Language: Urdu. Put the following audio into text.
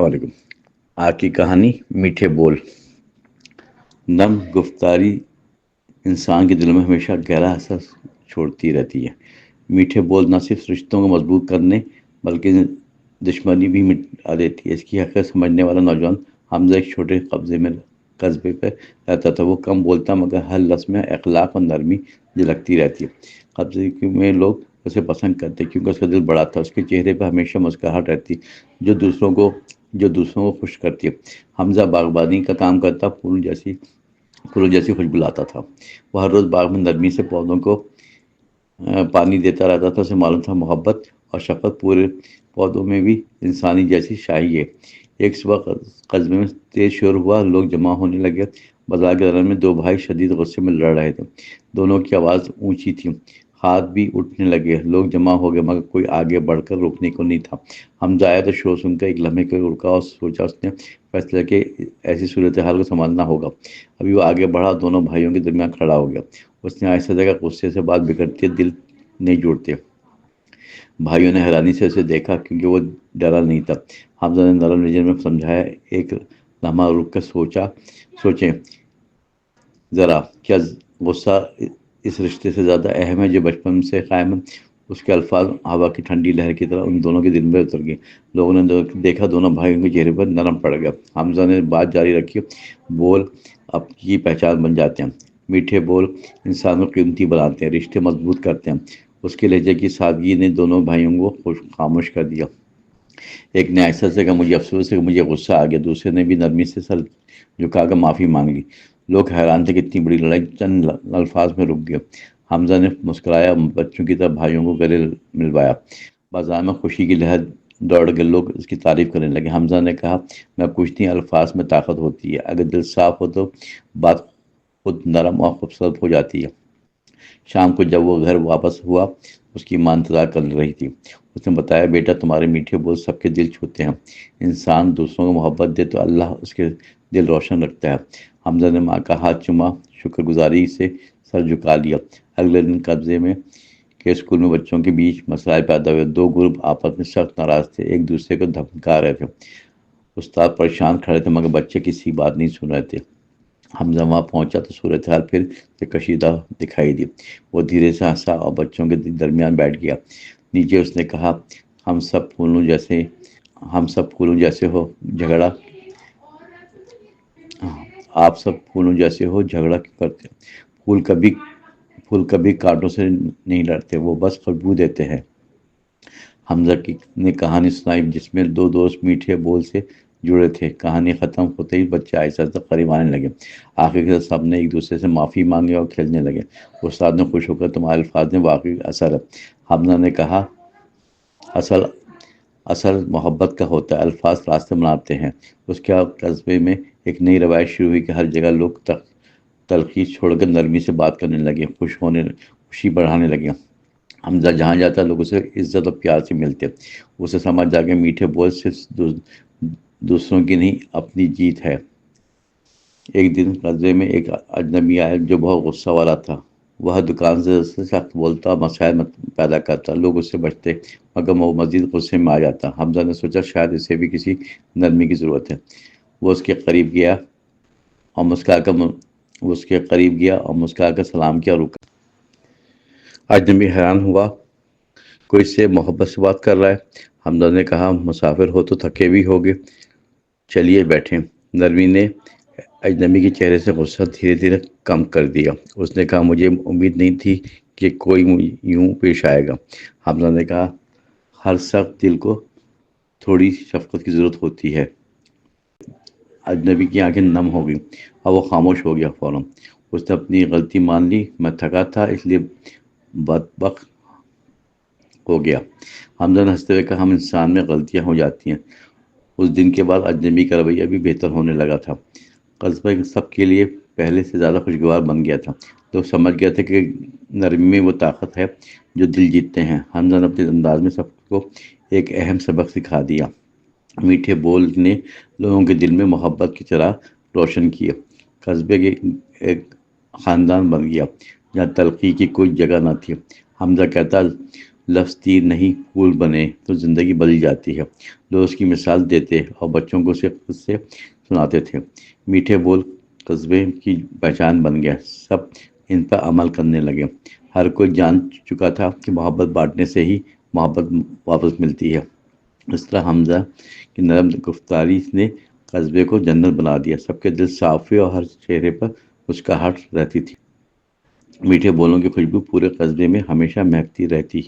علیکم۔ آج کی کہانی میٹھے بول۔ نم گفتاری انسان کے دل میں ہمیشہ گہرا اثر چھوڑتی رہتی ہے۔ میٹھے بول نہ صرف رشتوں کو مضبوط کرنے بلکہ دشمنی بھی مٹا دیتی ہے۔ اس کی حقیقت سمجھنے والا نوجوان حمزہ ایک چھوٹے قصبے پہ رہتا تھا۔ وہ کم بولتا مگر ہر لفظ میں اخلاق اور نرمی جھلکتی رہتی ہے۔ قصبے میں لوگ اسے پسند کرتے کیونکہ اس کا دل بڑا تھا۔ اس کے چہرے پہ ہمیشہ مسکراہٹ رہتی جو دوسروں کو خوش کرتی ہے۔ حمزہ باغبانی کا کام کرتا، پھولوں جیسی خوشبو لاتا تھا۔ وہ ہر روز باغ میں نرمی سے پودوں کو پانی دیتا رہتا تھا۔ اسے معلوم تھا محبت اور شفقت پورے پودوں میں بھی انسانی جیسی شائع ہے۔ ایک صبح قصبے میں تیز شور ہوا، لوگ جمع ہونے لگے۔ بازار کے درمیان میں دو بھائی شدید غصے میں لڑ رہے تھے۔ دونوں کی آواز اونچی تھی، ہاتھ بھی اٹھنے لگے۔ لوگ جمع ہو گئے مگر کوئی آگے بڑھ کر روکنے کو نہیں تھا۔ حمزہ آیا تو شور سن کر ایک لمحے کو رکا اور سوچا۔ اس نے فیصلہ کہ ایسی صورتحال کو سنبھالنا ہوگا۔ ابھی وہ آگے بڑھا، دونوں بھائیوں کے درمیان کھڑا ہو گیا۔ اس نے آہستہ کہا، غصے سے بات بگڑتی ہے، دل نہیں جڑتے۔ بھائیوں نے حیرانی سے اسے دیکھا کیونکہ وہ ڈرا نہیں تھا۔ حمزہ نے نرم لہجے میں سمجھایا، ایک لمحہ رک کر سوچیں ذرا، کیا غصہ اس رشتے سے زیادہ اہم ہے جو بچپن سے قائم ہے؟ اس کے الفاظ ہوا کی ٹھنڈی لہر کی طرح ان دونوں کے دل میں اتر گئے۔ لوگوں نے دیکھا دونوں بھائیوں کے چہرے پر نرم پڑ گیا۔ حمزہ نے بات جاری رکھی، بول اب کی پہچان بن جاتے ہیں، میٹھے بول انسان کو قیمتی بناتے ہیں، رشتے مضبوط کرتے ہیں۔ اس کے لہجے کی سادگی نے دونوں بھائیوں کو خاموش کر دیا۔ ایک نے آہستہ سے کہا، مجھے افسوس ہے کہ مجھے غصہ آ گیا۔ دوسرے نے بھی نرمی سے سر جھکا کر معافی مانگ لی۔ لوگ حیران تھے کہ اتنی بڑی لڑائی چند الفاظ میں رک گئی۔ حمزہ نے مسکرایا، بچوں کی طرح بھائیوں کو گلے ملوایا۔ بازار میں خوشی کی لہر دوڑ گئے، لوگ اس کی تعریف کرنے لگے۔ حمزہ نے کہا، میں پوچھتی ہوں، الفاظ میں طاقت ہوتی ہے، اگر دل صاف ہو تو بات خود نرم اور خوبصورت ہو جاتی ہے۔ شام کو جب وہ گھر واپس ہوا، اس کی ماں انتظار کر رہی تھی۔ اس نے بتایا، بیٹا تمہارے میٹھے بول سب کے دل چھوتے ہیں۔ انسان دوسروں کو محبت دے تو اللہ اس کے دل روشن رکھتا ہے۔ حمزہ نے ماں کا ہاتھ چوما، شکر گزاری سے سر جھکا لیا۔ اگلے دن قصبے میں کے اسکول میں بچوں کے بیچ مسائل پیدا ہوئے۔ دو گروپ آپس میں سخت ناراض تھے، ایک دوسرے کو دھمکا رہے تھے۔ استاد پریشان کھڑے تھے مگر بچے کسی بات نہیں سن رہے تھے۔ حمزہ وہاں پہنچا تو صورتحال پھر سے کشیدہ دکھائی دی۔ وہ دھیرے سے ہنسا اور بچوں کے درمیان بیٹھ گیا۔ نیچے اس نے کہا، ہم سب پھولوں جیسے ہو، جھگڑا آپ سب پھولوں جیسے ہو، جھگڑا کیوں کرتے؟ پھول کبھی کانٹوں سے نہیں لڑتے، وہ بس خوشبو دیتے ہیں۔ حمزہ نے کہانی سنائی جس میں دو دوست میٹھے بول سے جڑے تھے۔ کہانی ختم ہوتے ہی بچے آہستہ آہستہ قریب آنے لگے۔ آخر کے سب نے ایک دوسرے سے معافی مانگی اور کھیلنے لگے۔ استاد نے خوش ہو کر، تمہارے الفاظ میں واقعی اثر ہے۔ حمزہ نے کہا، اصل محبت کا ہوتا ہے، الفاظ راستے بناتے ہیں۔ اس کے قصبے میں ایک نئی روایت شروع ہوئی کہ ہر جگہ لوگ تلخی چھوڑ کر نرمی سے بات کرنے لگے، خوشی بڑھانے لگے۔ حمزہ جہاں جاتا لوگ اسے عزت اور پیار سے ملتے۔ اسے سمجھ جا کے میٹھے بول صرف دوسروں کی نہیں، اپنی جیت ہے۔ ایک دن قصبے میں ایک اجنبی آیا جو بہت غصہ والا تھا۔ وہ دکان سے سخت بولتا، مسائل پیدا کرتا، لوگ اس سے بچتے مگر وہ مزید غصے میں آ جاتا۔ حمزہ نے سوچا شاید اسے بھی کسی نرمی کی ضرورت ہے۔ وہ اس کے قریب گیا اور مسکرا کر سلام کیا اور رکا۔ اجنبی حیران ہوا، کوئی سے محبت سے بات کر رہا ہے۔ حمزہ نے کہا، مسافر ہو تو تھکے بھی ہوگے، چلیے بیٹھیں۔ نرمی نے اجنبی کے چہرے سے غصہ دھیرے دھیرے کم کر دیا۔ اس نے کہا، مجھے امید نہیں تھی کہ کوئی یوں پیش آئے گا۔ حمزہ نے کہا، ہر سخت دل کو تھوڑی شفقت کی ضرورت ہوتی ہے۔ اجنبی کی آنکھیں نم ہو گئیں اور وہ خاموش ہو گیا۔ فوراً اس نے اپنی غلطی مان لی، میں تھکا تھا اس لیے بدبخت ہو گیا۔ حمزہ نے ہنستے ہوئے کہا، ہم انسان میں غلطیاں ہو جاتی ہیں۔ اس دن کے بعد اجنبی کا رویہ بھی بہتر ہونے لگا تھا۔ قصبہ سب کے لیے پہلے سے زیادہ خوشگوار بن گیا تھا۔ لوگ سمجھ گئے تھے کہ نرمی میں وہ طاقت ہے جو دل جیتتے ہیں۔ حمزہ نے اپنے انداز میں سب کو ایک اہم سبق سکھا دیا۔ میٹھے بول نے لوگوں کے دل میں محبت کی چراغ روشن کیے۔ قصبے کے ایک خاندان بن گیا جہاں تلخی کی کوئی جگہ نہ تھی۔ حمزہ کہتا، لفظ تیر نہیں پھول بنے تو زندگی بدل جاتی ہے۔ لوگ اس کی مثال دیتے اور بچوں کو صرف قصے سناتے تھے۔ میٹھے بول قصبے کی پہچان بن گیا، سب ان پر عمل کرنے لگے۔ ہر کوئی جان چکا تھا کہ محبت بانٹنے سے ہی محبت واپس ملتی ہے۔ اس طرح حمزہ کی نرم گفتاری نے قصبے کو جنت بنا دیا۔ سب کے دل صاف ہوئے اور ہر چہرے پر مسکراہٹ رہتی تھی۔ میٹھے بولوں کی خوشبو پورے قصبے میں ہمیشہ مہکتی رہتی۔